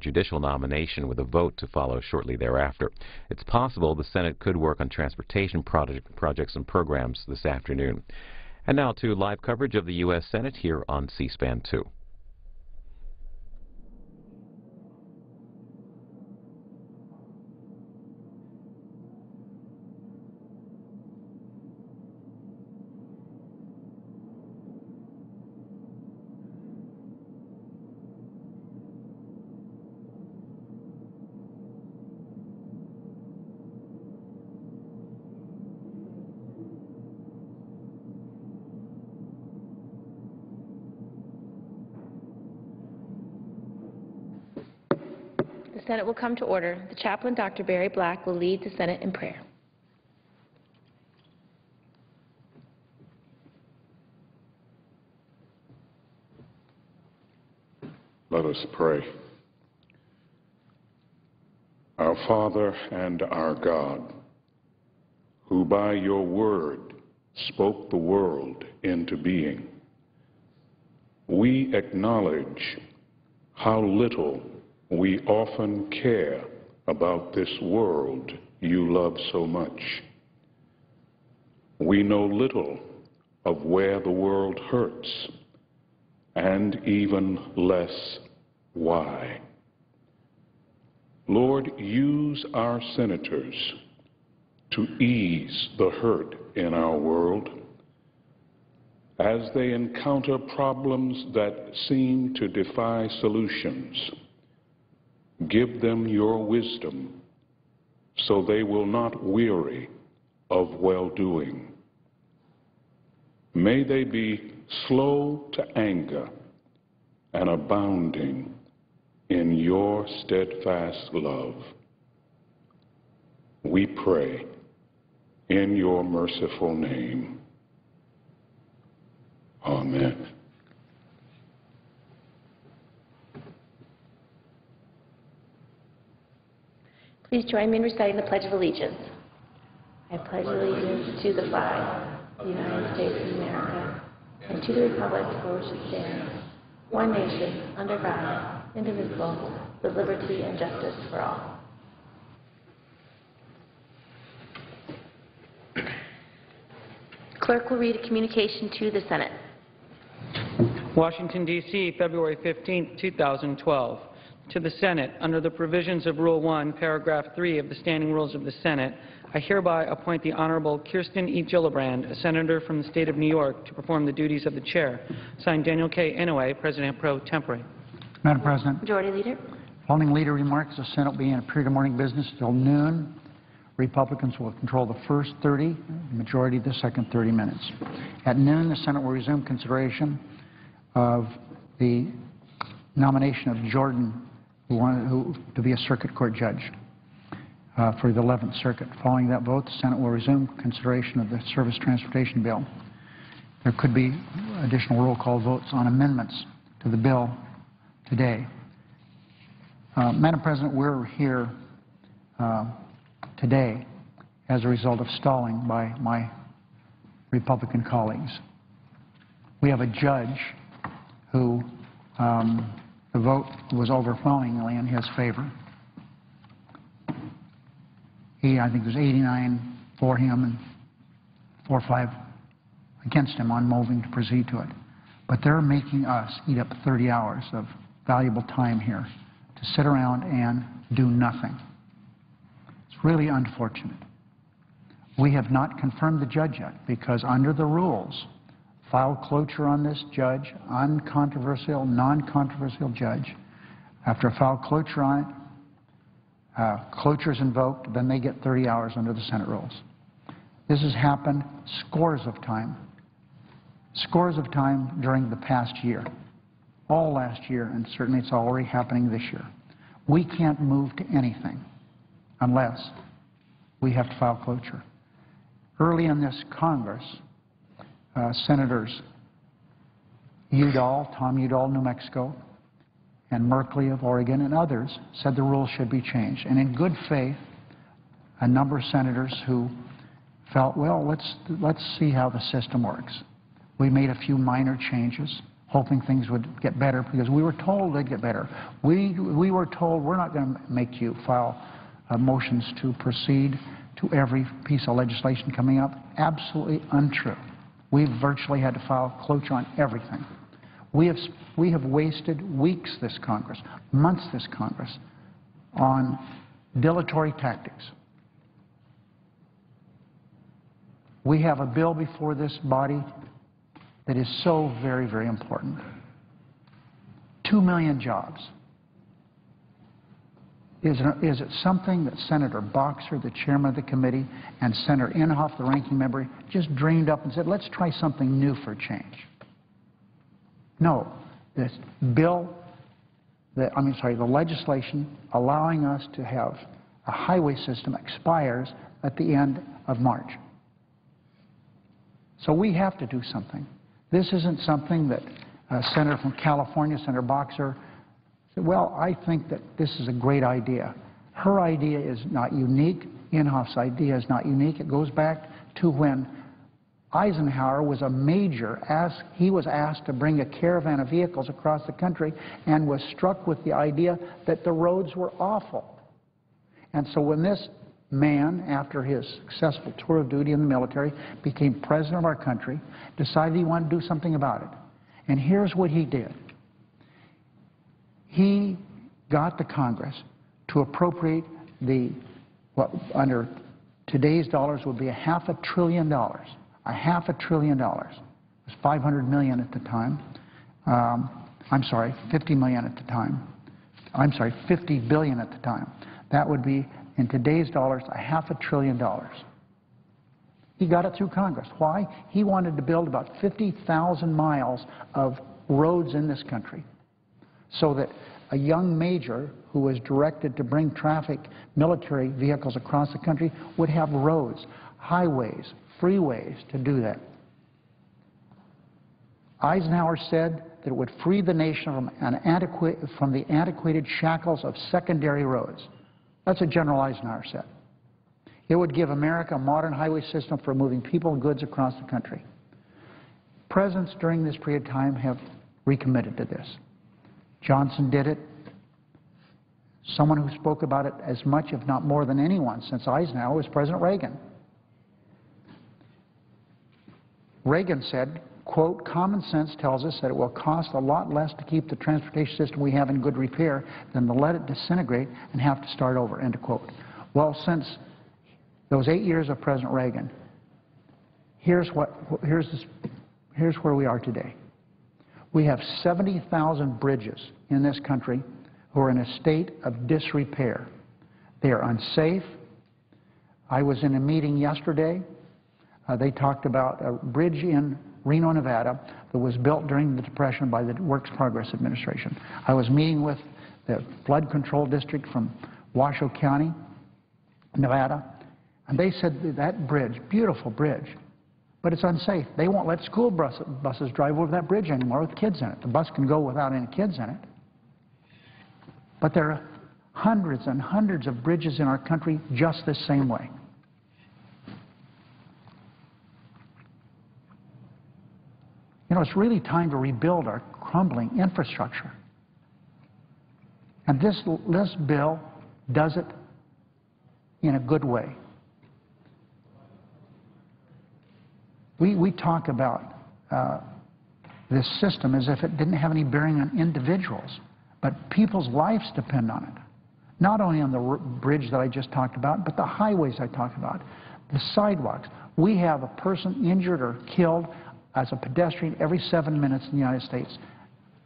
judicial nomination with a vote to follow shortly thereafter. It's possible the Senate could work on transportation projects and programs this afternoon. And now to live coverage of the U.S. Senate here on C-SPAN 2. The Senate will come to order. The chaplain, Dr. Barry Black, will lead the Senate in prayer. Let us pray. Our Father and our God, who by your word spoke the world into being, we acknowledge how little we often care about this world you love so much. We know little of where the world hurts, and even less why. Lord, use our senators to ease the hurt in our world as they encounter problems that seem to defy solutions. Give them your wisdom so they will not weary of well-doing. May they be slow to anger and abounding in your steadfast love. We pray in your merciful name. Amen. Please join me in reciting the Pledge of Allegiance. I pledge allegiance to the flag of the United States of America and to the republic for which it stands, one nation, under God, indivisible, with liberty and justice for all. Clerk will read a communication to the Senate. Washington, D.C., February 15, 2012. To the Senate, under the provisions of Rule 1, Paragraph 3 of the Standing Rules of the Senate, I hereby appoint the Honorable Kirsten E. Gillibrand, a senator from the state of New York, to perform the duties of the chair. Signed, Daniel K. Inouye, President pro tempore. Madam President. Majority Leader. Following leader remarks, the Senate will be in a period of morning business till noon. Republicans will control the first 30, the majority the second 30 minutes. At noon, the Senate will resume consideration of the nomination of Jordan to be a circuit court judge for the 11th Circuit. Following that vote, the Senate will resume consideration of the Surface Transportation Bill. There could be additional roll call votes on amendments to the bill today. Madam President, we're here today as a result of stalling by my Republican colleagues. We have a judge who the vote was overwhelmingly in his favor. I think there's 89 for him and 4 or 5 against him on moving to proceed to it. But they're making us eat up 30 hours of valuable time here to sit around and do nothing. It's really unfortunate. We have not confirmed the judge yet because under the rules, file cloture on this judge, uncontroversial, non-controversial judge. After a file cloture on it, cloture is invoked, then they get 30 hours under the Senate rules. This has happened scores of times during the past year, all last year, and certainly it's already happening this year. We can't move to anything unless we have to file cloture. Early in this Congress, Senators Tom Udall, New Mexico, and Merkley of Oregon and others said the rules should be changed. And in good faith, a number of senators who felt, well, let's see how the system works. We made a few minor changes. hoping things would get better because we were told they'd get better. We were told we're not going to make you file motions to proceed to every piece of legislation coming up. Absolutely untrue. We've virtually had to file cloture on everything. We have wasted weeks this Congress, months this Congress, on dilatory tactics. We have a bill before this body that is so very, very important. 2 million jobs. Is it something that Senator Boxer, the chairman of the committee, and Senator Inhofe, the ranking member, just dreamed up and said, let's try something new for change? No. This bill, the legislation allowing us to have a highway system expires at the end of March. So we have to do something. This isn't something that a senator from California, Senator Boxer, said, well, I think that this is a great idea. Her idea is not unique. Inhofe's idea is not unique. It goes back to when Eisenhower was a major. He was asked to bring a caravan of vehicles across the country and was struck with the idea that the roads were awful. And so when this man, after his successful tour of duty in the military, became president of our country, decided he wanted to do something about it. And here's what he did. He got the Congress to appropriate what under today's dollars would be $500 billion. $500 billion. It was $500 million at the time. I'm sorry, $50 million at the time. I'm sorry, $50 billion at the time. That would be, in today's dollars, $500 billion. He got it through Congress. Why? He wanted to build about 50,000 miles of roads in this country so that a young major who was directed to bring military vehicles across the country would have roads, highways, freeways to do that. Eisenhower said that it would free the nation from the antiquated shackles of secondary roads. That's what General Eisenhower said. It would give America a modern highway system for moving people and goods across the country. Presidents during this period of time have recommitted to this. Johnson did it. Someone who spoke about it as much, if not more than anyone since Eisenhower was President Reagan. Reagan said, quote, common sense tells us that it will cost a lot less to keep the transportation system we have in good repair than to let it disintegrate and have to start over, end quote. Well, since those 8 years of President Reagan, here's where we are today. We have 70,000 bridges in this country who are in a state of disrepair. They are unsafe. I was in a meeting yesterday. They talked about a bridge in Reno, Nevada that was built during the Depression by the Works Progress Administration. I was meeting with the flood control district from Washoe County, Nevada, and they said that bridge, beautiful bridge, but it's unsafe. They won't let school buses drive over that bridge anymore with kids in it. The bus can go without any kids in it. But there are hundreds and hundreds of bridges in our country just this same way. You know, it's really time to rebuild our crumbling infrastructure. And this bill does it in a good way. We talk about this system as if it didn't have any bearing on individuals, but people's lives depend on it. Not only on the bridge that I just talked about, but the highways I talked about, the sidewalks. We have a person injured or killed as a pedestrian every 7 minutes in the United States.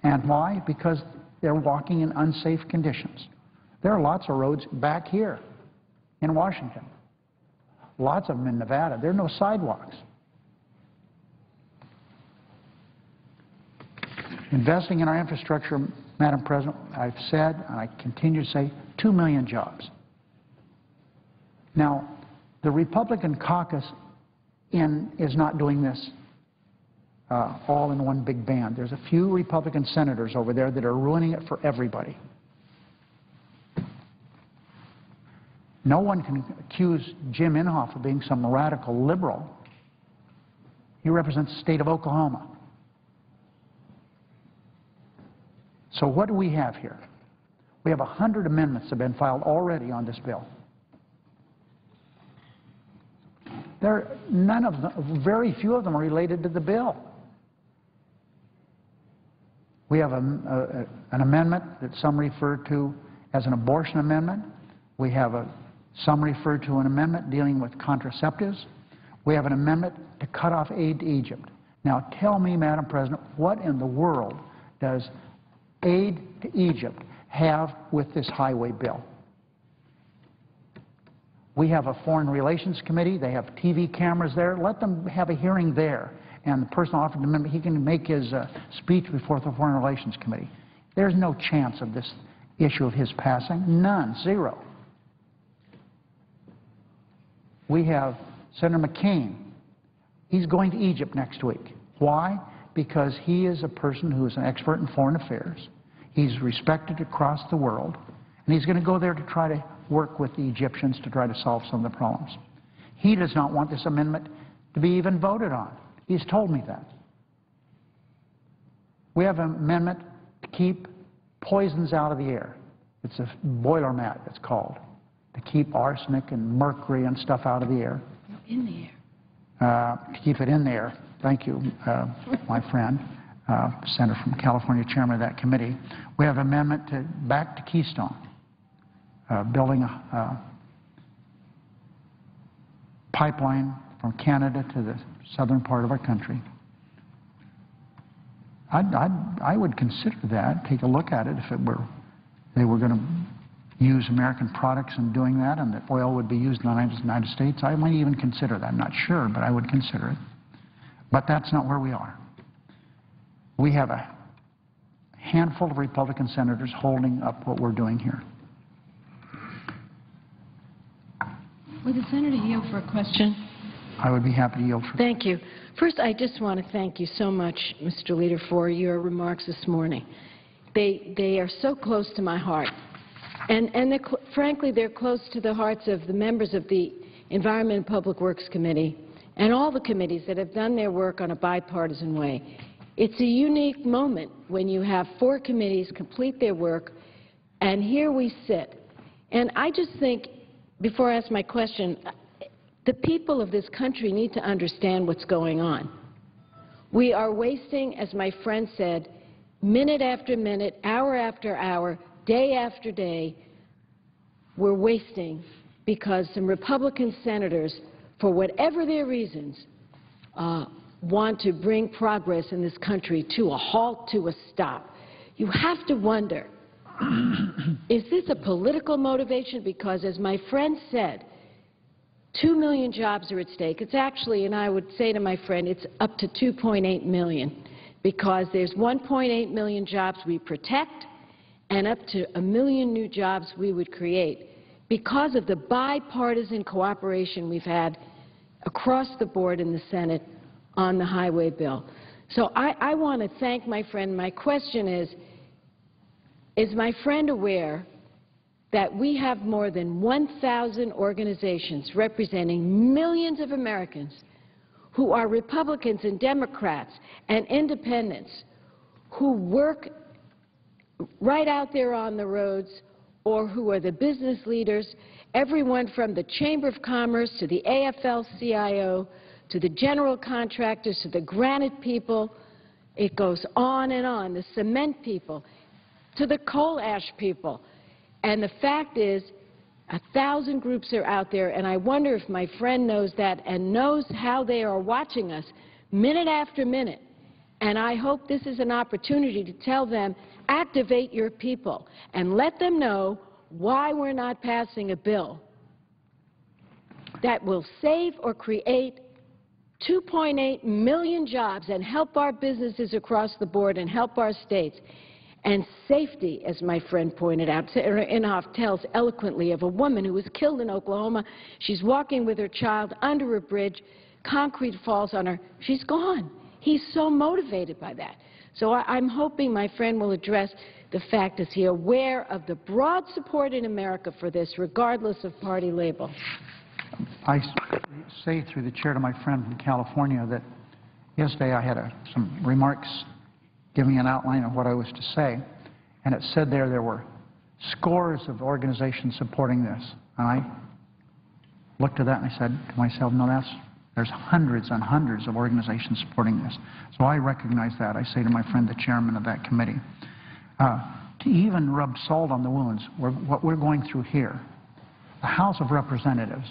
And why? Because they're walking in unsafe conditions. There are lots of roads back here in Washington. Lots of them in Nevada. There are no sidewalks. Investing in our infrastructure, Madam President, I've said, and I continue to say, 2 million jobs. Now, the Republican caucus is not doing this all in one big band. There's a few Republican senators over there that are ruining it for everybody. No one can accuse Jim Inhofe of being some radical liberal. He represents the state of Oklahoma. So what do we have here? We have 100 amendments that have been filed already on this bill. None of them, very few of them are related to the bill. We have an amendment that some refer to as an abortion amendment. We have some refer to an amendment dealing with contraceptives. We have an amendment to cut off aid to Egypt. Now tell me, Madam President, what in the world does aid to Egypt have with this highway bill? We have a Foreign Relations Committee. They have TV cameras there. Let them have a hearing there. And the person offered the amendment, he can make his speech before the Foreign Relations Committee. There's no chance of this issue of his passing. None. Zero. We have Senator McCain. He's going to Egypt next week. Why? Because he is a person who is an expert in foreign affairs. He's respected across the world. And he's going to go there to try to work with the Egyptians to try to solve some of the problems. He does not want this amendment to be even voted on. He's told me that. We have an amendment to keep poisons out of the air. It's a boiler mat, it's called, to keep arsenic and mercury and stuff out of the air. In the air. To keep it in the air. Thank you, my friend, Senator from California, chairman of that committee. We have an amendment back to Keystone, building a pipeline from Canada to the southern part of our country. I would consider that, take a look at it if they were going to use American products in doing that and that oil would be used in the United States. I might even consider that. I'm not sure, but I would consider it. But that's not where we are. We have a handful of Republican senators holding up what we're doing here. Would the senator yield for a question? I would be happy to yield for. Thank you. First, I just want to thank you so much, Mr. Leader, for your remarks this morning. They are so close to my heart. And frankly, they're close to the hearts of the members of the Environment and Public Works Committee and all the committees that have done their work on a bipartisan way. It's a unique moment when you have 4 committees complete their work, and here we sit. And I just think, before I ask my question, the people of this country need to understand what's going on. We are wasting, as my friend said, minute after minute, hour after hour, day after day. We're wasting because some Republican senators, for whatever their reasons, want to bring progress in this country to a halt, to a stop. You have to wonder, is this a political motivation? Because as my friend said, 2 million jobs are at stake. It's actually, and I would say to my friend, it's up to 2.8 million, because there's 1.8 million jobs we protect and up to 1 million new jobs we would create because of the bipartisan cooperation we've had across the board in the Senate on the highway bill. So I want to thank my friend. My question is my friend aware that we have more than 1,000 organizations representing millions of Americans who are Republicans and Democrats and independents who work right out there on the roads, or who are the business leaders, everyone from the Chamber of Commerce to the AFL-CIO to the general contractors to the granite people. It goes on and on, the cement people to the coal ash people. And the fact is, 1,000 groups are out there, and I wonder if my friend knows that and knows how they are watching us minute after minute. And I hope this is an opportunity to tell them, activate your people and let them know why we're not passing a bill that will save or create 2.8 million jobs and help our businesses across the board and help our states. And safety, as my friend pointed out, Senator Inhofe tells eloquently of a woman who was killed in Oklahoma. She's walking with her child under a bridge. Concrete falls on her. She's gone. He's so motivated by that. So I'm hoping my friend will address the fact, is he aware of the broad support in America for this, regardless of party label? I say through the chair to my friend from California that yesterday I had some remarks giving an outline of what I was to say, and it said there were scores of organizations supporting this. And I looked at that and I said to myself, no, there's hundreds and hundreds of organizations supporting this. So I recognize that. I say to my friend, the chairman of that committee, to even rub salt on the wounds, what we're going through here, the House of Representatives,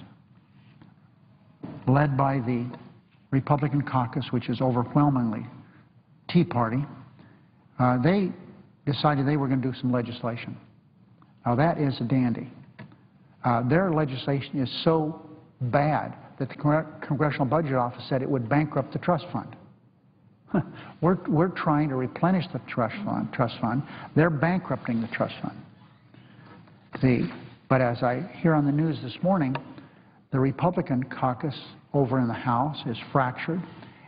led by the Republican caucus, which is overwhelmingly Tea Party, they decided they were going to do some legislation. Now, that is a dandy. Their legislation is so bad that the Congressional Budget Office said it would bankrupt the trust fund. We're trying to replenish the trust fund. They're bankrupting the trust fund. But as I hear on the news this morning, the Republican caucus over in the House is fractured,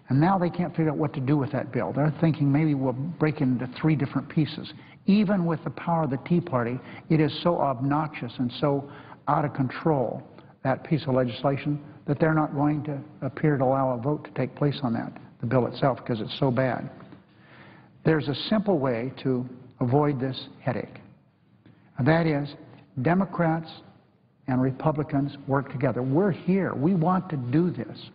and now they can't figure out what to do with that bill. They're thinking maybe we'll break it into 3 different pieces. Even with the power of the Tea Party, it is so obnoxious and so out of control, that piece of legislation, that they're not going to appear to allow a vote to take place on that, the bill itself, because it's so bad. There's a simple way to avoid this headache, and that is Democrats and Republicans work together. We're here. We want to do this.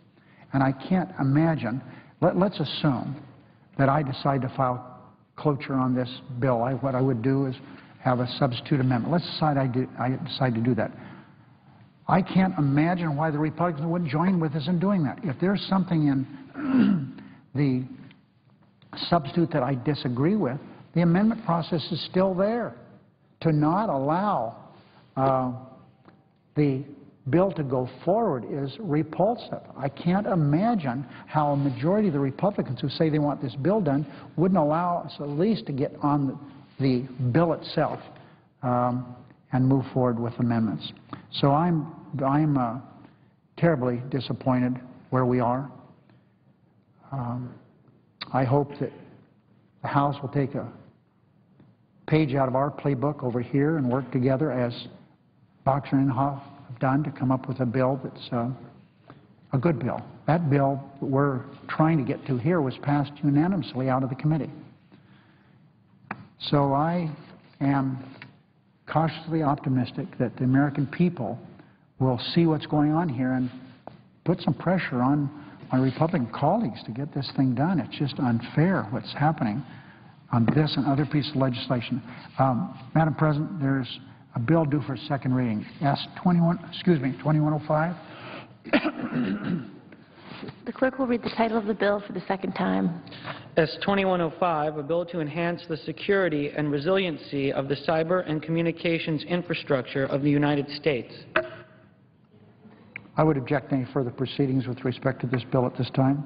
And I can't imagine, let's assume that I decide to file cloture on this bill. What I would do is have a substitute amendment. Let's decide I decide to do that. I can't imagine why the Republicans wouldn't join with us in doing that. If there's something in the substitute that I disagree with, the amendment process is still there. To not allow the bill to go forward is repulsive. I can't imagine how a majority of the Republicans who say they want this bill done wouldn't allow us at least to get on the bill itself and move forward with amendments. So I'm terribly disappointed where we are. I hope that the House will take a page out of our playbook over here and work together as Boxer and Inhofe have done to come up with a bill that's a good bill. That bill that we're trying to get to here was passed unanimously out of the committee. So I am cautiously optimistic that the American people will see what's going on here and put some pressure on my Republican colleagues to get this thing done. It's just unfair what's happening on this and other pieces of legislation. Madam President, there's a bill due for second reading, S-2105. The clerk will read the title of the bill for the second time. S-2105, a bill to enhance the security and resiliency of the cyber and communications infrastructure of the United States. I would object to any further proceedings with respect to this bill at this time.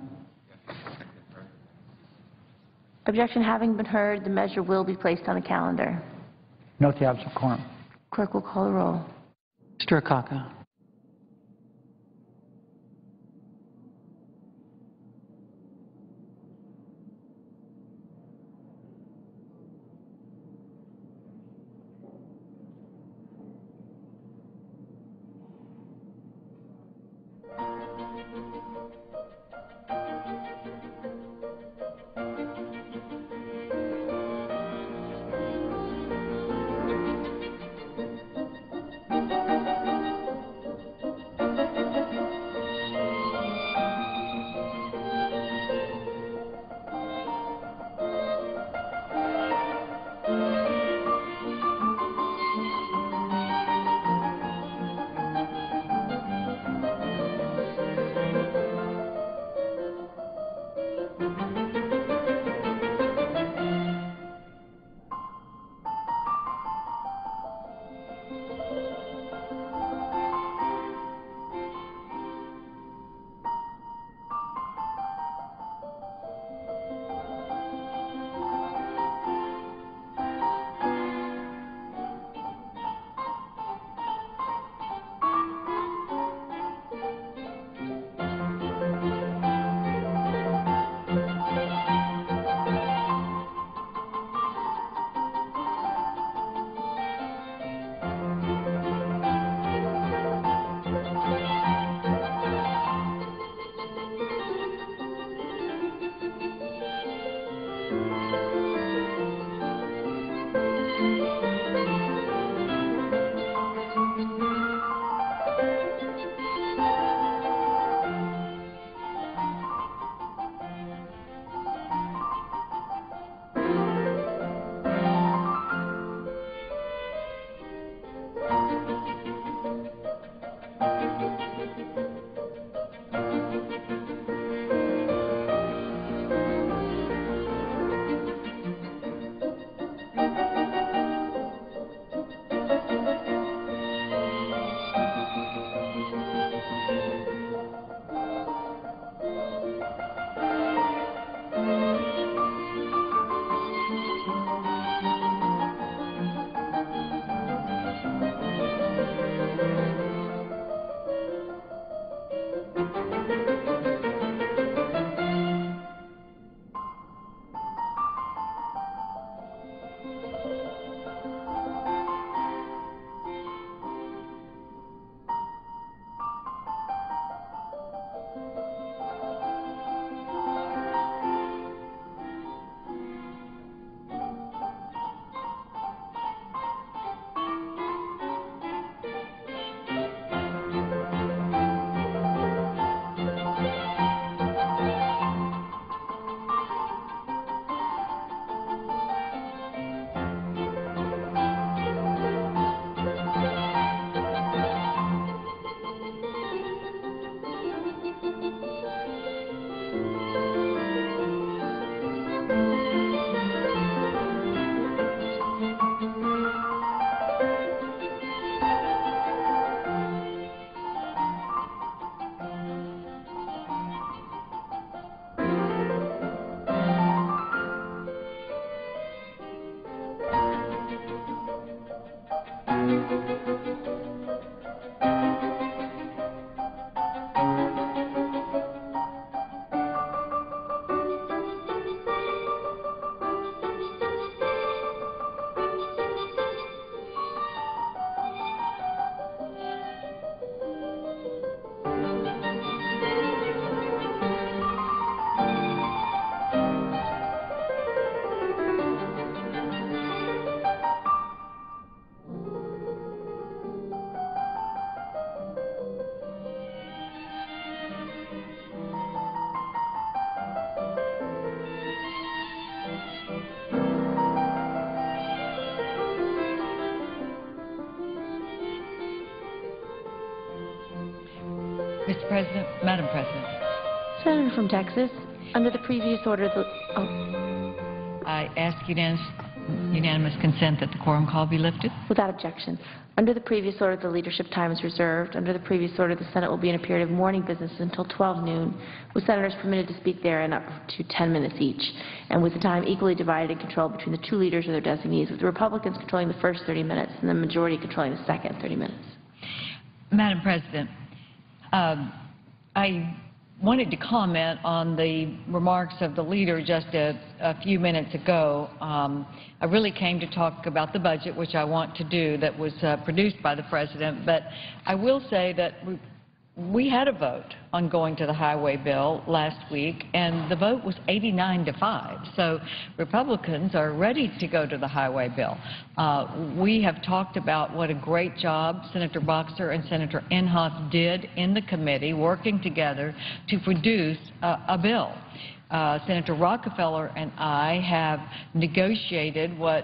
Objection having been heard, the measure will be placed on the calendar. Note the absence of quorum. Clerk will call the roll. Mr. Akaka. Mr. President, Madam President, Senator from Texas, under the previous order, I ask unanimous consent that the quorum call be lifted. without objection. Under the previous order, the leadership time is reserved. Under the previous order, the Senate will be in a period of morning business until 12 noon, with senators permitted to speak therein up to 10 minutes each, and with the time equally divided and controlled between the two leaders or their designees, with the Republicans controlling the first 30 minutes and the majority controlling the second 30 minutes. Madam President, I wanted to comment on the remarks of the leader just a few minutes ago. I really came to talk about the budget, which I want to do, that was produced by the President. But I will say that we had a vote on going to the highway bill last week, and the vote was 89-5. So Republicans are ready to go to the highway bill. We have talked about what a great job Senator Boxer and Senator Inhofe did in the committee, working together to produce a bill. Senator Rockefeller and I have negotiated what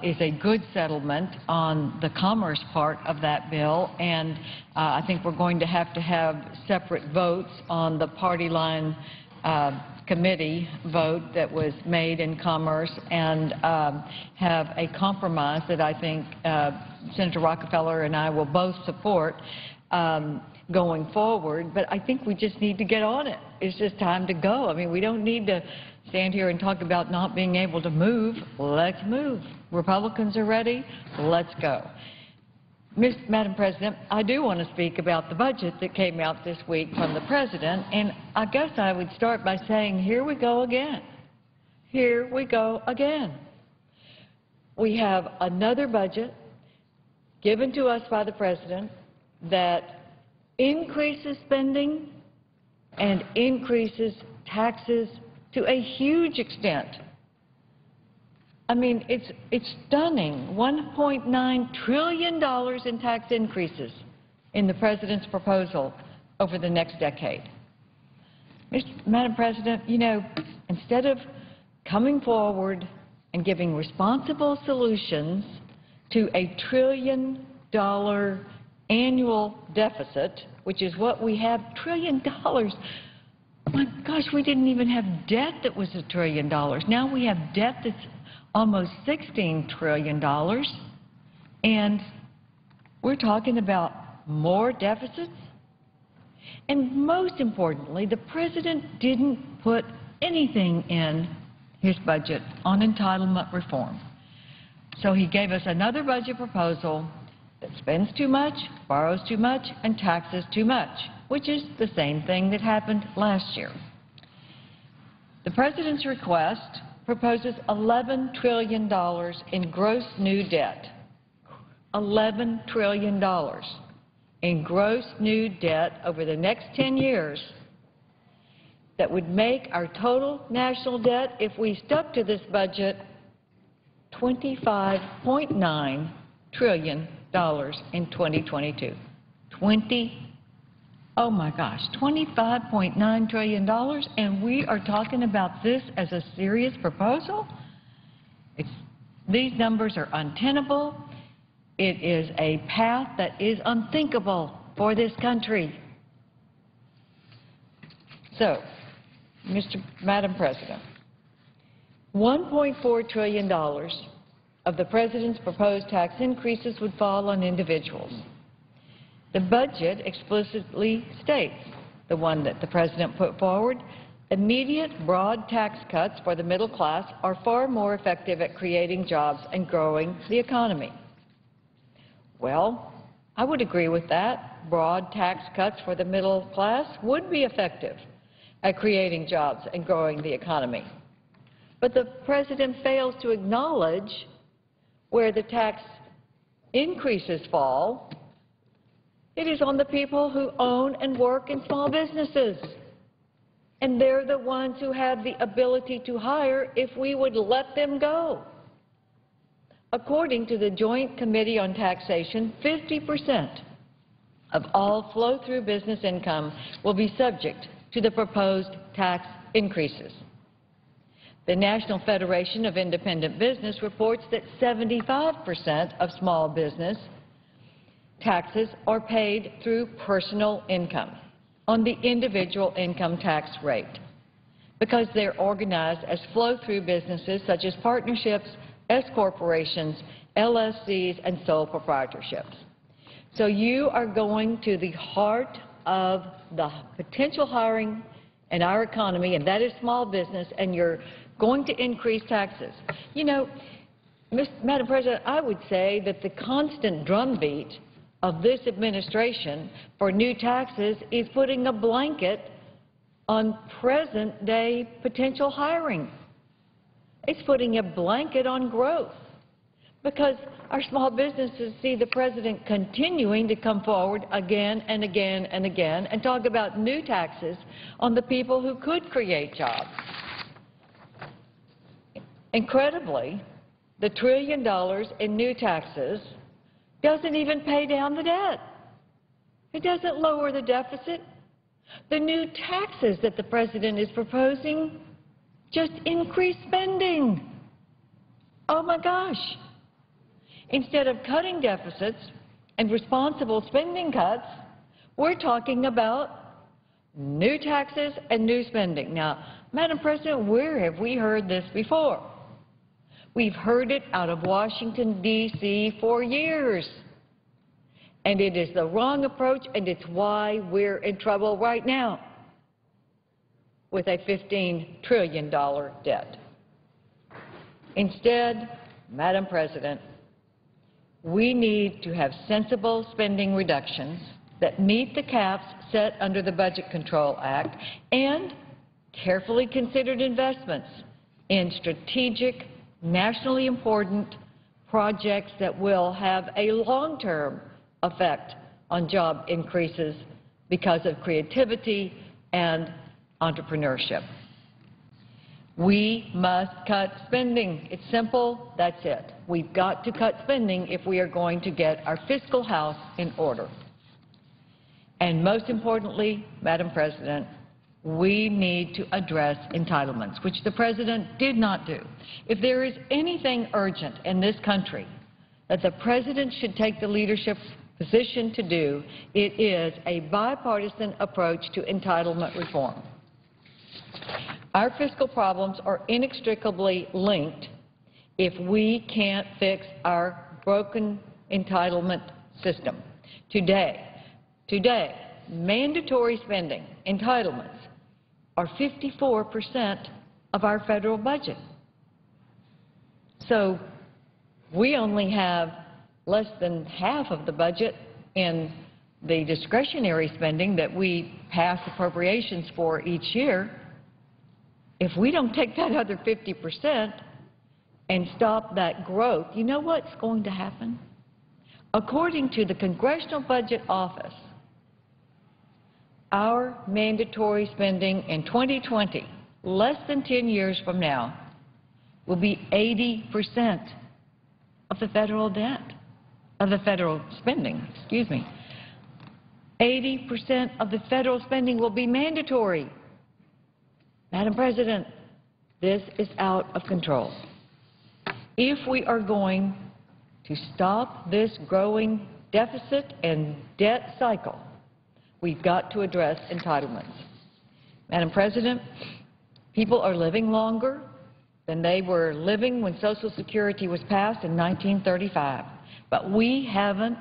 is a good settlement on the commerce part of that bill, and I think we're going to have separate votes on the party line committee vote that was made in commerce, and have a compromise that I think Senator Rockefeller and I will both support going forward. But I think we just need to get on it. It's just time to go. I mean, we don't need to stand here and talk about not being able to move. Let's move. Republicans are ready. Let's go. Madam President, I do want to speak about the budget that came out this week from the President, and I guess I would start by saying, here we go again. Here we go again. We have another budget given to us by the President that increases spending and increases taxes to a huge extent. I mean, it's stunning. $1.9 trillion in tax increases in the President's proposal over the next decade. Madam President, you know, instead of coming forward and giving responsible solutions to a $1 trillion annual deficit, which is what we have, $1 trillion. My gosh, we didn't even have debt that was $1 trillion. Now we have debt that's almost $16 trillion, and we're talking about more deficits. And most importantly, the President didn't put anything in his budget on entitlement reform. So he gave us another budget proposal that spends too much, borrows too much, and taxes too much, which is the same thing that happened last year. The President's request proposes $11 trillion in gross new debt. $11 trillion in gross new debt over the next 10 years that would make our total national debt, if we stuck to this budget, $25.9 trillion in 2022. Oh my gosh, $25.9 trillion, and we are talking about this as a serious proposal? These numbers are untenable. It is a path that is unthinkable for this country. So, Madam President, $1.4 trillion of the President's proposed tax increases would fall on individuals. The budget explicitly states, the one that the President put forward, immediate broad tax cuts for the middle class are far more effective at creating jobs and growing the economy. Well, I would agree with that. Broad tax cuts for the middle class would be effective at creating jobs and growing the economy. But the President fails to acknowledge where the tax increases fall. It is on the people who own and work in small businesses. And they're the ones who have the ability to hire if we would let them go. According to the Joint Committee on Taxation, 50% of all flow-through business income will be subject to the proposed tax increases. The National Federation of Independent Business reports that 75% of small business taxes are paid through personal income. on the individual income tax rate because they're organized as flow-through businesses such as partnerships, S-corporations, LLCs, and sole proprietorships. So you are going to the heart of the potential hiring in our economy, and that is small business, and you're going to increase taxes. You know, Madam President, I would say that the constant drumbeat of this administration for new taxes is putting a blanket on present-day potential hiring. It's putting a blanket on growth because our small businesses see the President continuing to come forward again and again and again and talk about new taxes on the people who could create jobs. Incredibly, the $1 trillion in new taxes doesn't even pay down the debt. It doesn't lower the deficit. The new taxes that the President is proposing just increase spending. Oh my gosh. Instead of cutting deficits and responsible spending cuts, we're talking about new taxes and new spending. Now, Madam President, where have we heard this before? We've heard it out of Washington, D.C. for years. And it is the wrong approach, and it's why we're in trouble right now with a $15 trillion debt. Instead, Madam President, we need to have sensible spending reductions that meet the caps set under the Budget Control Act and carefully considered investments in strategic, nationally important projects that will have a long-term effect on job increases because of creativity and entrepreneurship. We must cut spending. It's simple. That's it. We've got to cut spending if we are going to get our fiscal house in order. And most importantly, Madam President, we need to address entitlements, which the President did not do. If there is anything urgent in this country that the President should take the leadership position to do, it is a bipartisan approach to entitlement reform. Our fiscal problems are inextricably linked if we can't fix our broken entitlement system. Today, mandatory spending, entitlements, are 54% of our federal budget. So we only have less than half of the budget in the discretionary spending that we pass appropriations for each year. If we don't take that other 50% and stop that growth, you know what's going to happen? According to the Congressional Budget Office, our mandatory spending in 2020, less than 10 years from now, will be 80% of the federal debt, of the federal spending, excuse me. 80% of the federal spending will be mandatory. Madam President, this is out of control. If we are going to stop this growing deficit and debt cycle, we've got to address entitlements. Madam President, people are living longer than they were living when Social Security was passed in 1935. But we haven't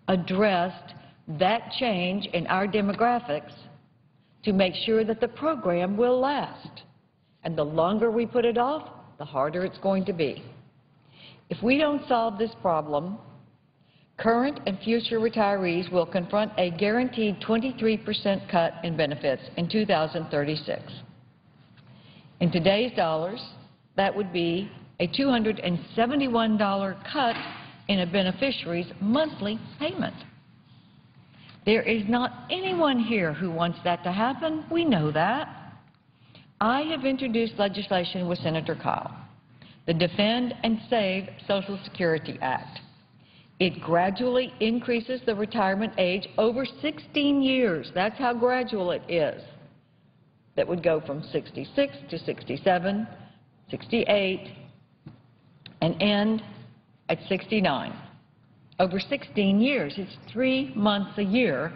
addressed that change in our demographics to make sure that the program will last. And the longer we put it off, the harder it's going to be. If we don't solve this problem, current and future retirees will confront a guaranteed 23% cut in benefits in 2036. In today's dollars, that would be a $271 cut in a beneficiary's monthly payment. There is not anyone here who wants that to happen. We know that. I have introduced legislation with Senator Kyle, the Defend and Save Social Security Act. It gradually increases the retirement age over 16 years. That's how gradual it is. That would go from 66 to 67, 68, and end at 69. Over 16 years. It's 3 months a year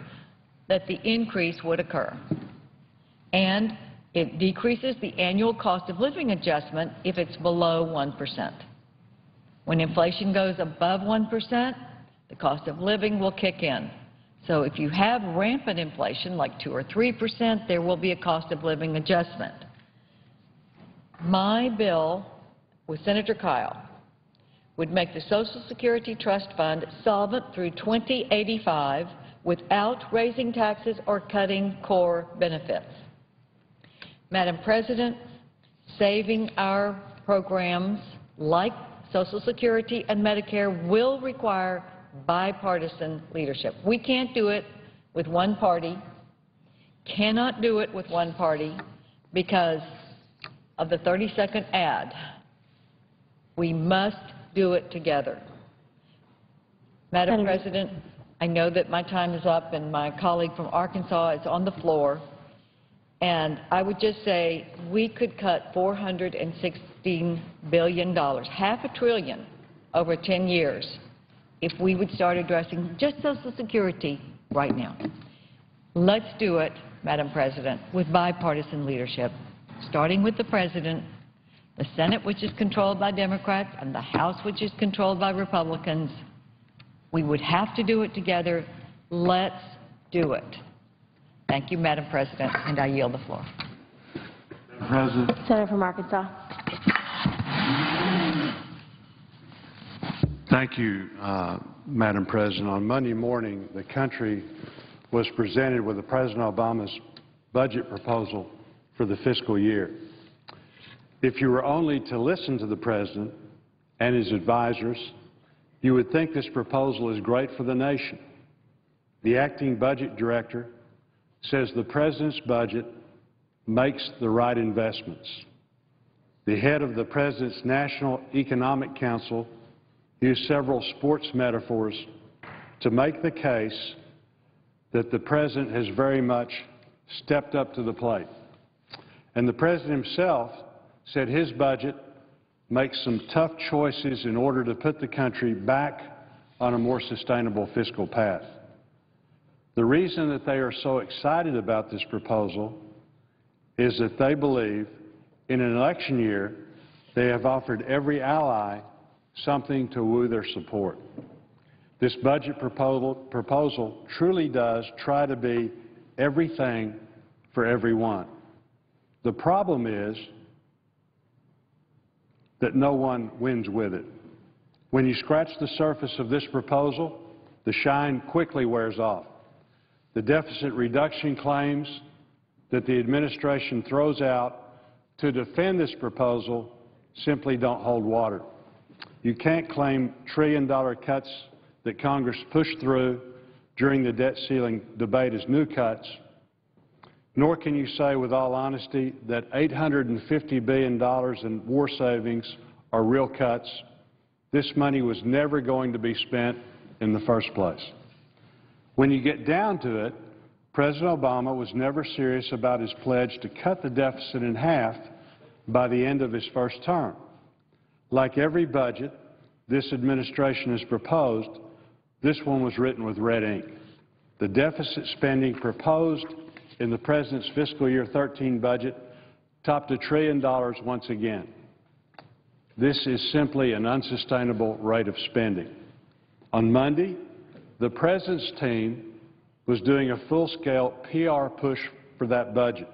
that the increase would occur. And it decreases the annual cost of living adjustment if it's below 1%. When inflation goes above 1%, the cost of living will kick in. So if you have rampant inflation, like 2 or 3%, there will be a cost of living adjustment. My bill with Senator Kyle would make the Social Security Trust Fund solvent through 2085 without raising taxes or cutting core benefits. Madam President, saving our programs like Social Security and Medicare will require bipartisan leadership. We can't do it with one party, cannot do it with one party because of the 30-second ad. We must do it together. Madam President, I know that my time is up and my colleague from Arkansas is on the floor, and I would just say we could cut $416 billion, half $1 trillion over 10 years, if we would start addressing just Social Security right now. Let's do it, Madam President, with bipartisan leadership, starting with the President, the Senate, which is controlled by Democrats, and the House, which is controlled by Republicans. We would have to do it together. Let's do it. Thank you, Madam President, and I yield the floor. President. Senator from Arkansas. Thank you, Madam President. On Monday morning, the country was presented with President Obama's budget proposal for the fiscal year. If you were only to listen to the President and his advisors, you would think this proposal is great for the nation. The acting budget director says the President's budget makes the right investments. The head of the President's National Economic Council used several sports metaphors to make the case that the President has very much stepped up to the plate. And the President himself said his budget makes some tough choices in order to put the country back on a more sustainable fiscal path. The reason that they are so excited about this proposal is that they believe in an election year they have offered every ally something to woo their support. This budget proposal truly does try to be everything for everyone. The problem is that no one wins with it. When you scratch the surface of this proposal, the shine quickly wears off. The deficit reduction claims that the administration throws out to defend this proposal simply don't hold water. You can't claim trillion-dollar cuts that Congress pushed through during the debt ceiling debate as new cuts, nor can you say with all honesty that $850 billion in war savings are real cuts. This money was never going to be spent in the first place. When you get down to it, President Obama was never serious about his pledge to cut the deficit in half by the end of his first term. Like every budget this administration has proposed, this one was written with red ink. The deficit spending proposed in the President's fiscal year 13 budget topped $1 trillion once again. This is simply an unsustainable rate of spending. On Monday, the President's team was doing a full-scale PR push for that budget.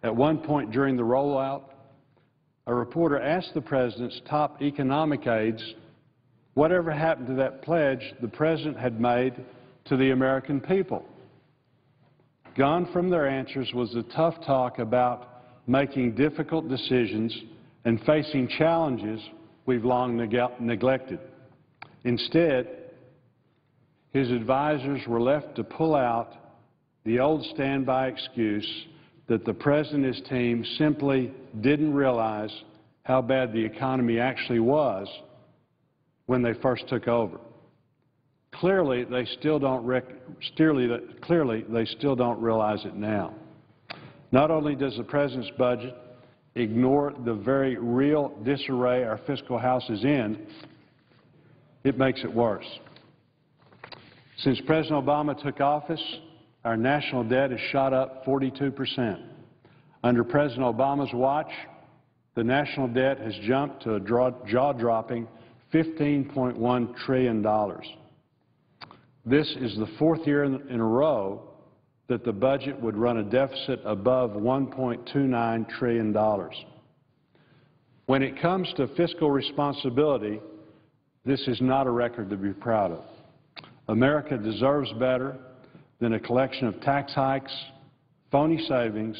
At one point during the rollout, a reporter asked the President's top economic aides whatever happened to that pledge the President had made to the American people. Gone from their answers was the tough talk about making difficult decisions and facing challenges we've long neglected. Instead, his advisors were left to pull out the old standby excuse that the President and his team simply didn't realize how bad the economy actually was when they first took over. Clearly, they still don't realize it now. Not only does the President's budget ignore the very real disarray our fiscal house is in, it makes it worse. Since President Obama took office, our national debt has shot up 42%. Under President Obama's watch, the national debt has jumped to a jaw-dropping $15.1 trillion. This is the fourth year in a row that the budget would run a deficit above $1.29 trillion. When it comes to fiscal responsibility, this is not a record to be proud of. America deserves better than a collection of tax hikes, phony savings,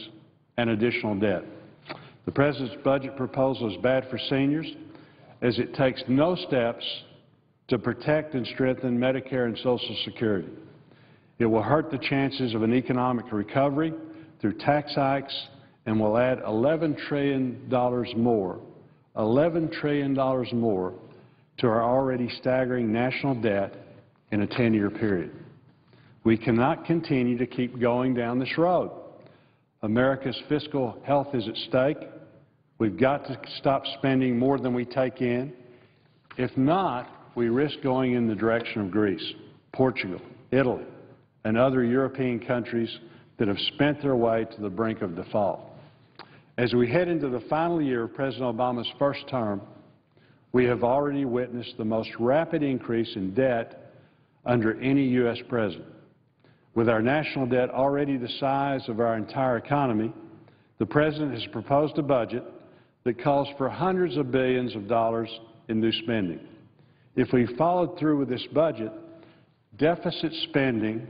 and additional debt. The President's budget proposal is bad for seniors, as it takes no steps to protect and strengthen Medicare and Social Security. It will hurt the chances of an economic recovery through tax hikes and will add $11 trillion more to our already staggering national debt in a 10-year period. We cannot continue to keep going down this road. America's fiscal health is at stake. We've got to stop spending more than we take in. If not, we risk going in the direction of Greece, Portugal, Italy, and other European countries that have spent their way to the brink of default. As we head into the final year of President Obama's first term, we have already witnessed the most rapid increase in debt under any U.S. president. With our national debt already the size of our entire economy, the President has proposed a budget that calls for hundreds of billions of dollars in new spending. If we followed through with this budget, deficit spending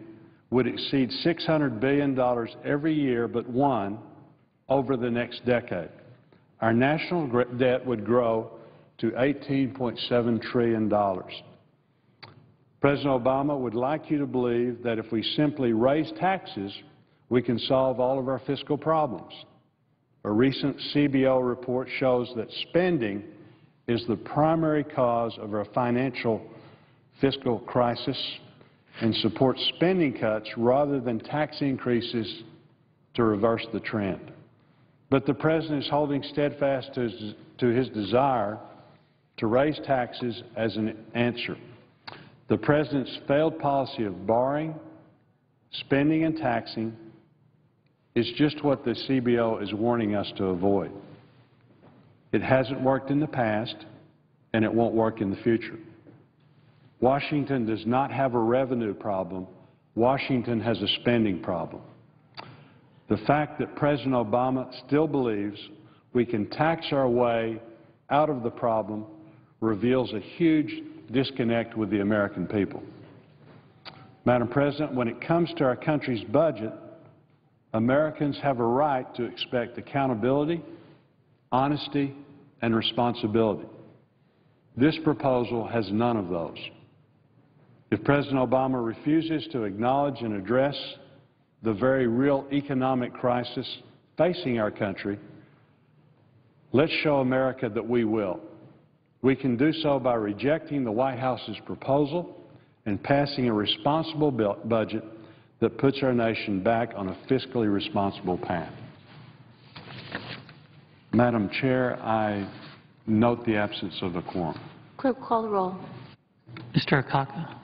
would exceed $600 billion every year but one over the next decade. Our national debt would grow to $18.7 trillion. President Obama would like you to believe that if we simply raise taxes, we can solve all of our fiscal problems. A recent CBO report shows that spending is the primary cause of our financial fiscal crisis and supports spending cuts rather than tax increases to reverse the trend. But the President is holding steadfast to his desire to raise taxes as an answer. The President's failed policy of borrowing, spending, and taxing is just what the CBO is warning us to avoid. It hasn't worked in the past, and it won't work in the future. Washington does not have a revenue problem. Washington has a spending problem. The fact that President Obama still believes we can tax our way out of the problem reveals a huge disconnect with the American people. Madam President, when it comes to our country's budget, Americans have a right to expect accountability, honesty, and responsibility. This proposal has none of those. If President Obama refuses to acknowledge and address the very real economic crisis facing our country, let's show America that we will. We can do so by rejecting the White House's proposal and passing a responsible budget that puts our nation back on a fiscally responsible path. Madam Chair, I note the absence of a quorum. Clerk, call the roll. Mr. Akaka.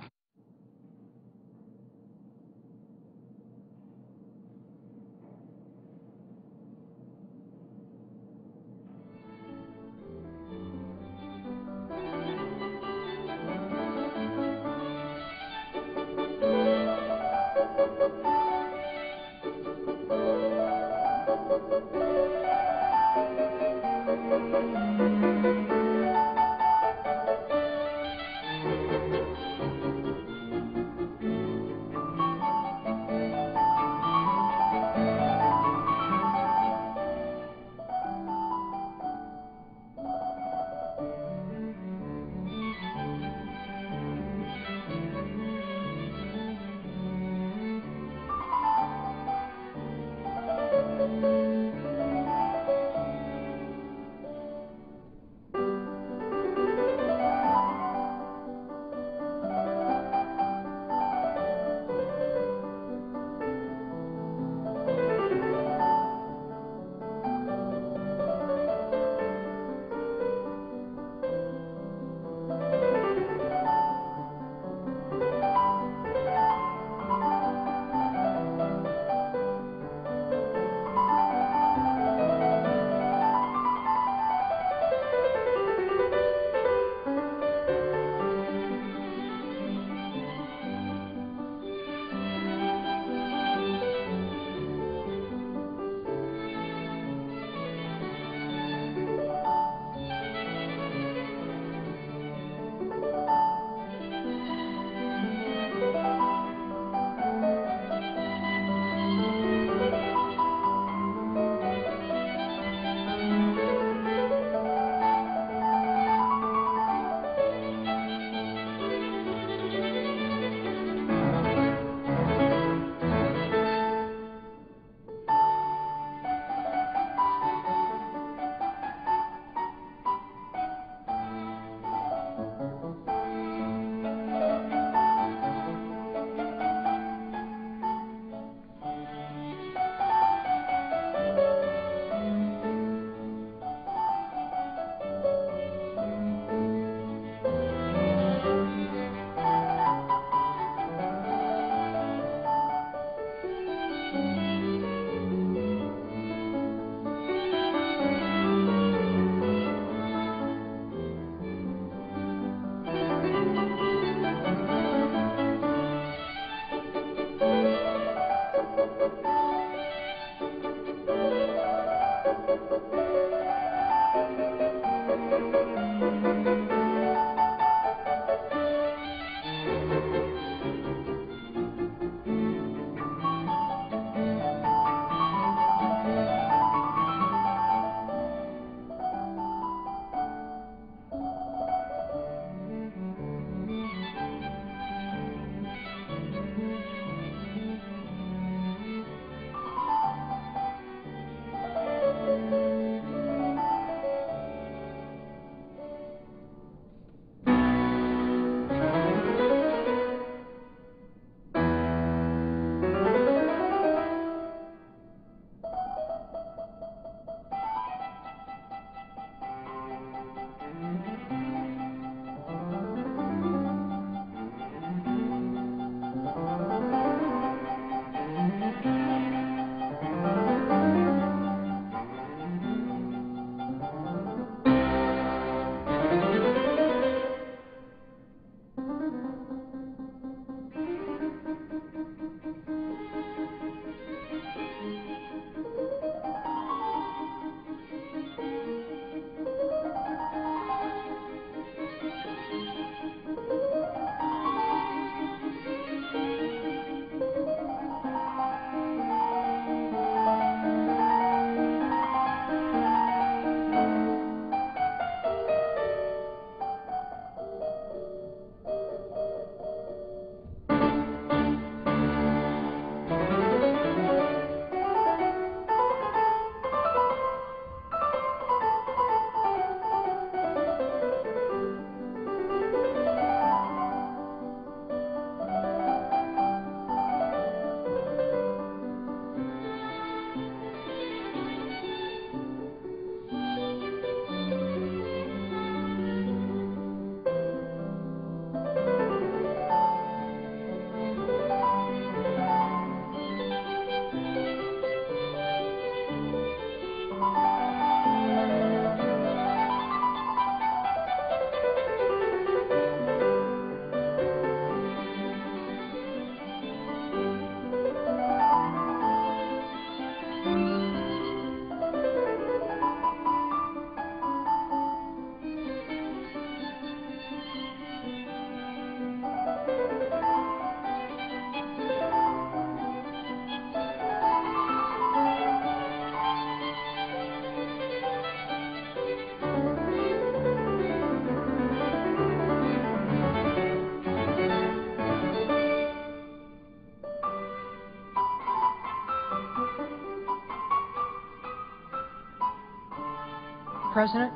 President.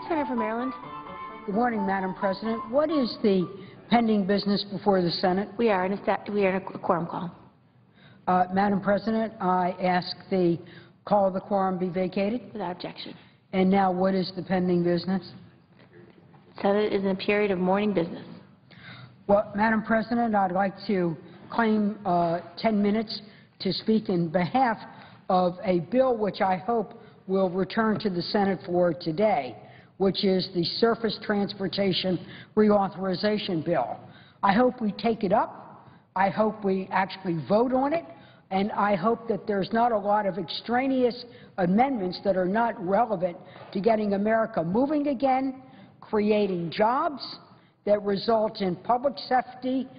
Senator from Maryland. Good morning, Madam President. What is the pending business before the Senate? We are in a quorum call. Madam President, I ask the call of the quorum be vacated. Without objection. And now what is the pending business? Senate is in a period of morning business. Well, Madam President, I'd like to claim 10 minutes to speak in behalf of a bill which I hope will return to the Senate for today, which is the Surface Transportation Reauthorization Bill. I hope we take it up. I hope we actually vote on it. And I hope that there's not a lot of extraneous amendments that are not relevant to getting America moving again, creating jobs that result in public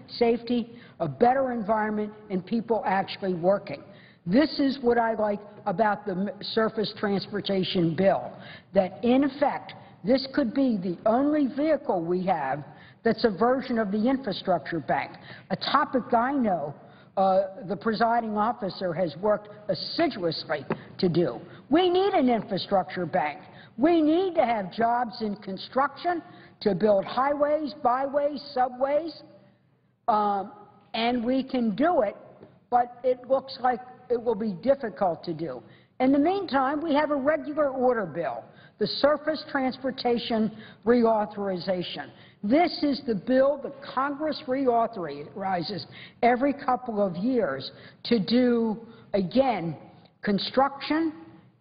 safety, a better environment, and people actually working. This is what I like about the Surface Transportation Bill, that in effect, this could be the only vehicle we have that's a version of the infrastructure bank, a topic I know the presiding officer has worked assiduously to do. We need an infrastructure bank. We need to have jobs in construction to build highways, byways, subways, and we can do it, but it looks like it will be difficult to do. In the meantime, we have a regular order bill, the Surface Transportation Reauthorization. This is the bill that Congress reauthorizes every couple of years to do, again, construction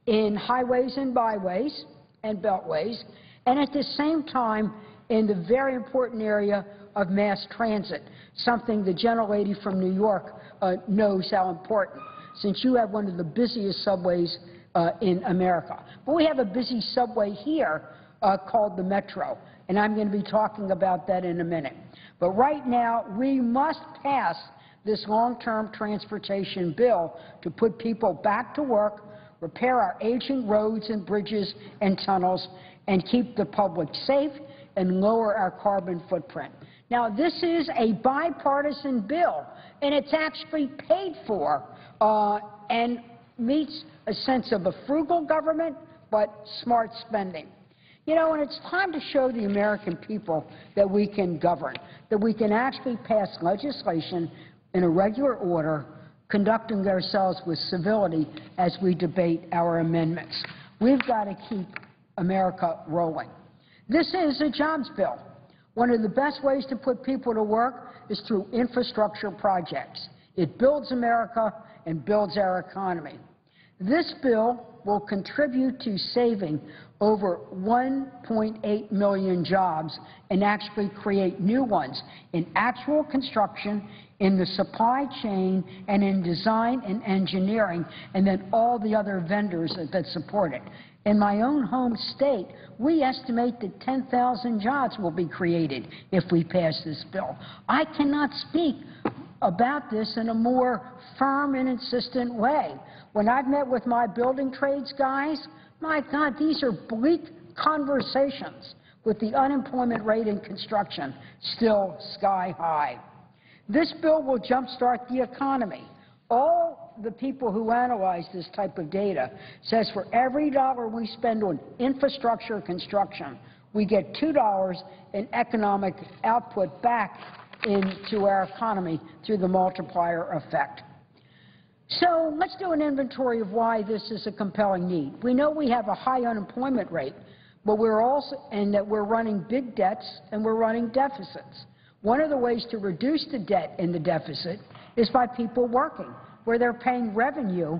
in highways and byways and beltways, and at the same time in the very important area of mass transit, something the gentlelady from New York knows how important, since you have one of the busiest subways in America. But we have a busy subway here called the Metro, and I'm going to be talking about that in a minute. But right now, we must pass this long-term transportation bill to put people back to work, repair our aging roads and bridges and tunnels, and keep the public safe and lower our carbon footprint. Now, this is a bipartisan bill, and it's actually paid for and meets a sense of a frugal government, but smart spending. You know, and it's time to show the American people that we can govern, that we can actually pass legislation in a regular order, conducting ourselves with civility as we debate our amendments. We've got to keep America rolling. This is a jobs bill. One of the best ways to put people to work is through infrastructure projects. It builds America and builds our economy. This bill will contribute to saving over 1.8 million jobs and actually create new ones in actual construction, in the supply chain, and in design and engineering, and then all the other vendors that support it. In my own home state, we estimate that 10,000 jobs will be created if we pass this bill. I cannot speak about this in a more firm and insistent way. When I've met with my building trades guys, my God, these are bleak conversations with the unemployment rate in construction still sky high. This bill will jumpstart the economy. All the people who analyze this type of data says for every dollar we spend on infrastructure construction, we get $2 in economic output back into our economy through the multiplier effect. So let's do an inventory of why this is a compelling need. We know we have a high unemployment rate, but and that we're running big debts and we're running deficits. One of the ways to reduce the debt and the deficit is by people working, where they're paying revenue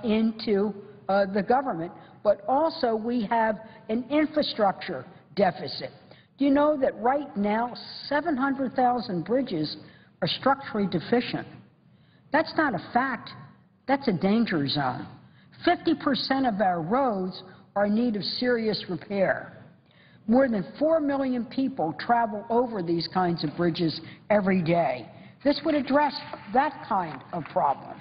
into the government, but also we have an infrastructure deficit. Do you know that right now 700,000 bridges are structurally deficient? That's not a fact. That's a danger zone. 50% of our roads are in need of serious repair. More than 4 million people travel over these kinds of bridges every day. This would address that kind of problem.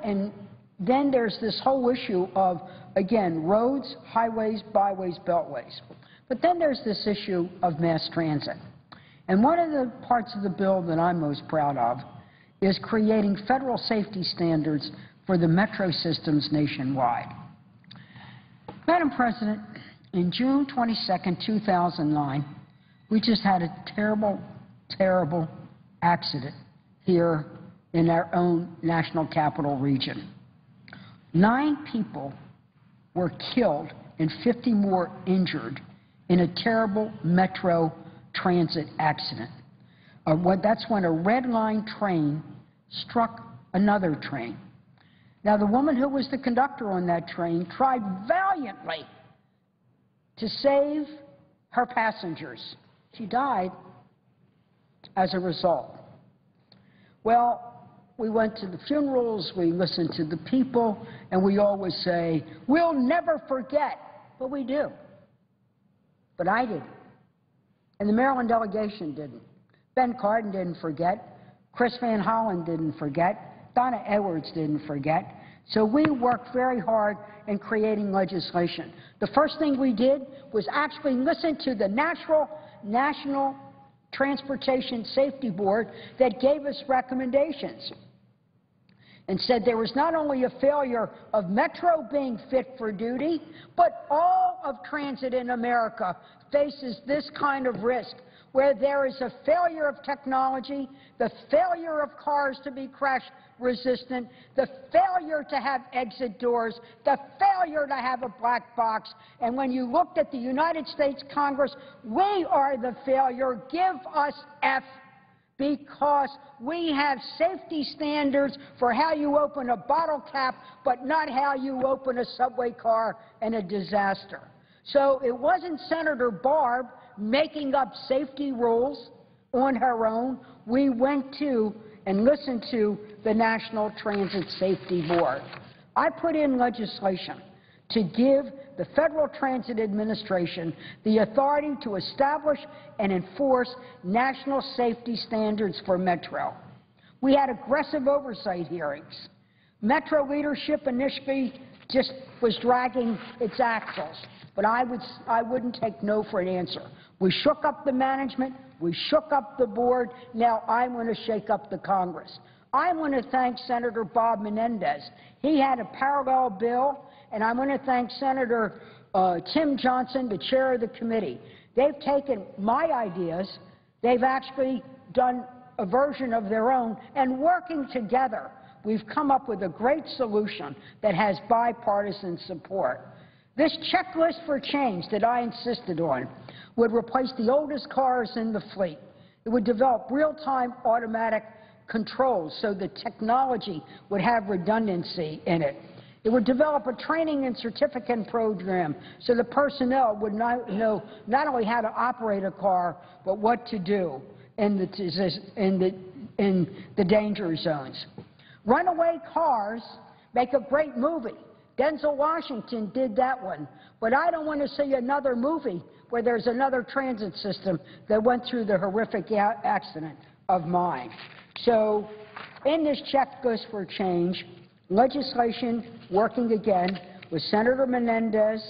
And then there's this whole issue of, again, roads, highways, byways, beltways. But then there's this issue of mass transit. And one of the parts of the bill that I'm most proud of is creating federal safety standards for the metro systems nationwide. Madam President, in June 22, 2009, we just had a terrible, terrible accident here in our own national capital region. 9 people were killed and 50 more injured in a terrible metro transit accident. That's when a red line train struck another train. Now, the woman who was the conductor on that train tried valiantly to save her passengers. She died as a result. Well, we went to the funerals, we listened to the people, and we always say, we'll never forget. But we do. But I didn't. And the Maryland delegation didn't. Ben Cardin didn't forget. Chris Van Hollen didn't forget. Donna Edwards didn't forget. So we worked very hard in creating legislation. The first thing we did was actually listen to the National Transportation Safety Board that gave us recommendations and said there was not only a failure of Metro being fit for duty, but all of transit in America faces this kind of risk, where there is a failure of technology, the failure of cars to be crash resistant, the failure to have exit doors, the failure to have a black box. And when you looked at the United States Congress, we are the failure. Give us F, because we have safety standards for how you open a bottle cap, but not how you open a subway car in a disaster. So it wasn't Senator Barb making up safety rules on her own. We went to and listened to the National Transit Safety Board. I put in legislation to give the Federal Transit Administration the authority to establish and enforce national safety standards for Metro. We had aggressive oversight hearings. Metro leadership initially just was dragging its axles, but I wouldn't take no for an answer. We shook up the management. We shook up the board. Now I'm going to shake up the Congress. I want to thank Senator Bob Menendez. He had a parallel bill, and I want to thank Senator Tim Johnson, the chair of the committee. They've taken my ideas. They've actually done a version of their own, and working together, we've come up with a great solution that has bipartisan support. This checklist for change that I insisted on would replace the oldest cars in the fleet. It would develop real-time automatic controls so the technology would have redundancy in it. It would develop a training and certificate program so the personnel would know not only how to operate a car, but what to do in the danger zones. Runaway cars make a great movie. Denzel Washington did that one. But I don't want to see another movie where there's another transit system that went through the horrific accident of mine. So in this checklist for change, legislation working again with Senator Menendez,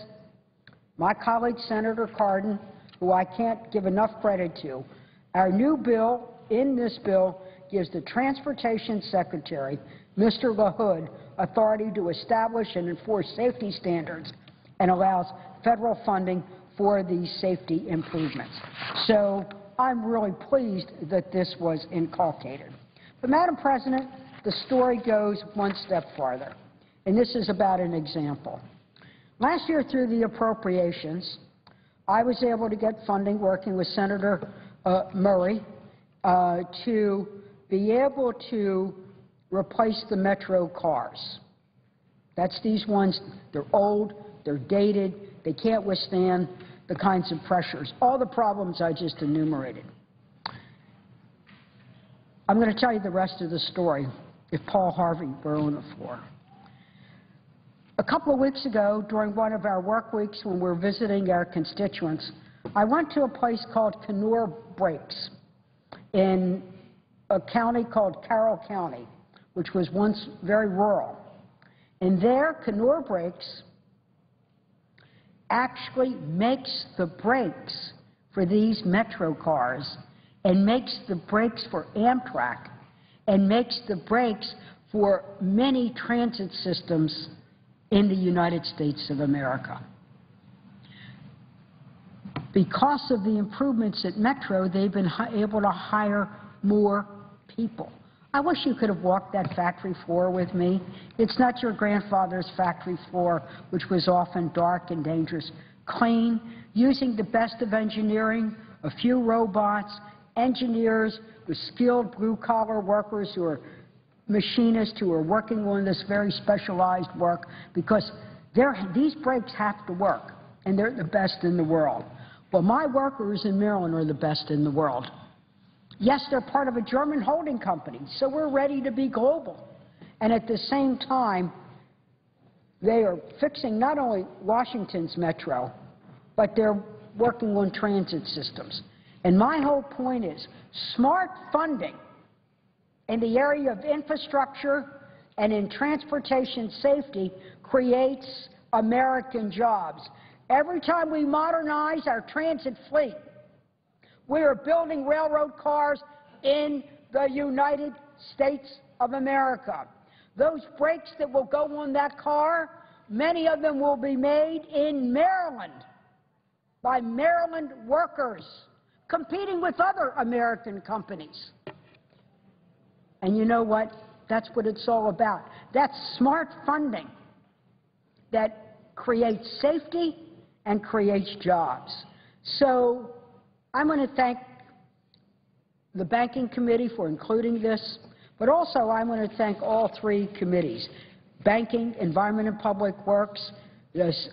my colleague Senator Cardin, who I can't give enough credit to. Our new bill, in this bill, gives the Transportation Secretary, Mr. LaHood, authority to establish and enforce safety standards and allows federal funding for these safety improvements. So I'm really pleased that this was inculcated. But, Madam President, the story goes one step farther, and this is about an example. Last year, through the appropriations, I was able to get funding working with Senator Murray to be able to replace the Metro cars. That's these ones. They're old, they're dated, they can't withstand the kinds of pressures, all the problems I just enumerated. I'm going to tell you the rest of the story if Paul Harvey were on the floor. A couple of weeks ago, during one of our work weeks when we were visiting our constituents, I went to a place called Kenore Breaks in a county called Carroll County, which was once very rural. And there, Kenore Breaks actually makes the brakes for these Metro cars and makes the brakes for Amtrak and makes the brakes for many transit systems in the United States of America. Because of the improvements at Metro, they've been able to hire more people. I wish you could have walked that factory floor with me. It's not your grandfather's factory floor, which was often dark and dangerous. Clean, using the best of engineering, a few robots, engineers with skilled blue-collar workers who are machinists who are working on this very specialized work, because these brakes have to work, and they're the best in the world. Well, my workers in Maryland are the best in the world. Yes, they're part of a German holding company, so we're ready to be global. And at the same time, they are fixing not only Washington's metro, but they're working on transit systems. And my whole point is smart funding in the area of infrastructure and in transportation safety creates American jobs. Every time we modernize our transit fleet, we are building railroad cars in the United States of America. Those brakes that will go on that car, many of them will be made in Maryland by Maryland workers competing with other American companies. And you know what? That's what it's all about. That's smart funding that creates safety and creates jobs. So I'm going to thank the Banking Committee for including this, but also I want to thank all three committees, Banking, Environment and Public Works,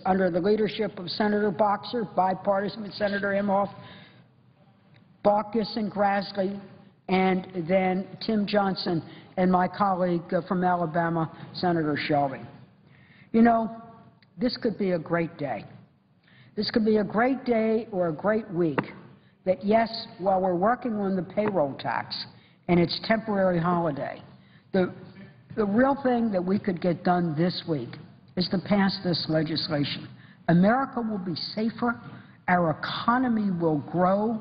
under the leadership of Senator Boxer, bipartisan with Senator Imhoff, Baucus and Grassley, and then Tim Johnson and my colleague from Alabama, Senator Shelby. You know, this could be a great day. This could be a great day or a great week that, yes, while we're working on the payroll tax and its temporary holiday, the real thing that we could get done this week is to pass this legislation. America will be safer, our economy will grow,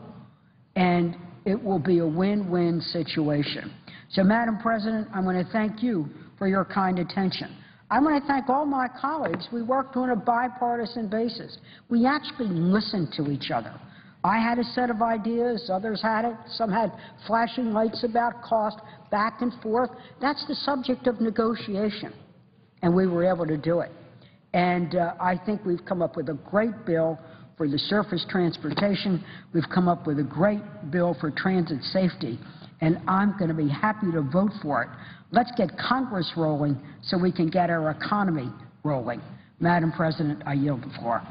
and it will be a win-win situation. So, Madam President, I want to thank you for your kind attention. I want to thank all my colleagues. We worked on a bipartisan basis. We actually listened to each other. I had a set of ideas, others had it, some had flashing lights about cost, back and forth. That's the subject of negotiation, and we were able to do it. And I think we've come up with a great bill for the surface transportation. We've come up with a great bill for transit safety, and I'm going to be happy to vote for it. Let's get Congress rolling so we can get our economy rolling. Madam President, I yield the floor.